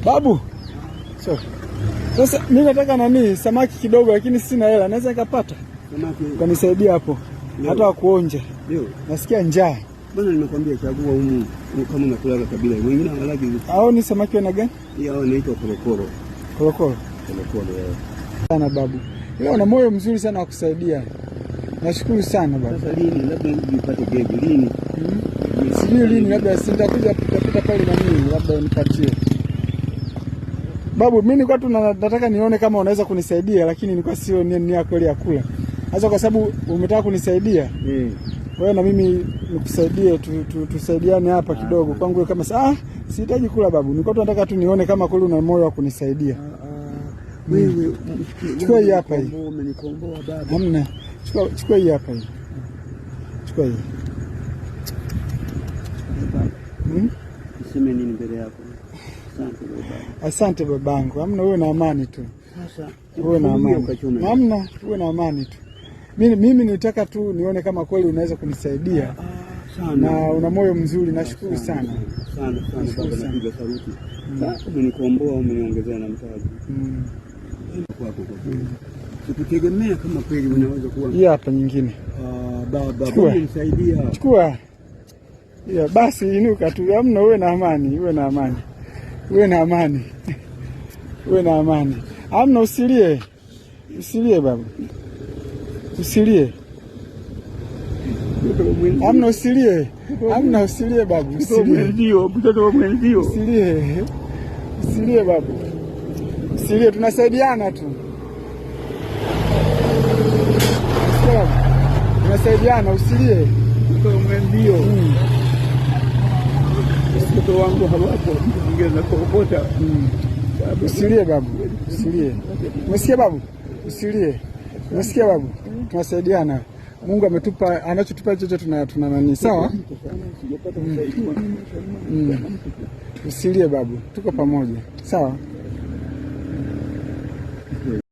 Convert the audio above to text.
Babu. Sasa mimi nataka nani samaki kidogo lakini sina hela. Naweza nikapata? Samaki. Kanisaidia hapo. Hata wakuonja. Ndio. Nasikia njaa. Bwana nimekwambia chagua humu kama unakula kabila. Wengine hawalagi. Hao ni samaki wana gani? Hao wanaitwa korokoro. Korokoro. Korokoro. Sana babu. Leo una moyo mzuri sana wa kusaidia. Nashukuru sana babu. Sasa lini labda nipate gego lini? Sijui lini, labda sitakuja kupita pale na mimi labda unipatie. Babu, mimi nilikuwa tu nataka nione kama unaweza kunisaidia lakini nilikuwa sio nia yako ile ya kula. Sasa kwa sababu umetaka kunisaidia. Wewe na mimi nikusaidie tusaidiane hapa kidogo. Kwangu kama sihitaji kula babu. Nilikuwa tu nataka tu nione kama kweli una moyo wa kunisaidia. Wewe chukua hii hapa hii. Umenikomboa baba. Hamna. Chukua hii hapa hii. Chukua hii. Niseme nini mbele yako? Asante babangu. Hamna, uwe na amani tu. Sasa uwe na amani. Hamna, uwe na amani tu. Mimi nitaka tu nione kama kweli unaweza kunisaidia. Sana. Na una moyo mzuri, nashukuru sana. Sana baba, napiga saluti. Sasa umenikomboa, umeniongezea na mtaji. Kwako kwa kweli. Sikutegemea kama kweli unaweza kuwa. Hii hapa nyingine. Baba, nisaidia. Chukua. Ya basi inuka tu. Hamna, uwe na amani, uwe na amani. Uwe na amani. Uwe na amani. Hamna, usilie. Usilie baba. Usilie. Hamna, usilie. Hamna, usilie babu. Usilie. Mtoto wa mwenzio. Usilie. Usilie babu. Usilie, tunasaidiana tu. Tunasaidiana, usilie. Mtoto wa mwenzio. Mtoto wangu hawapo, ngeza kokota. Usilie babu. Usilie. Umesikia babu? Usilie. Umesikia babu? Tunasaidiana. Mungu ametupa, anachotupa chochote tuna nani, sawa? Usilie babu. Tuko pamoja. Sawa?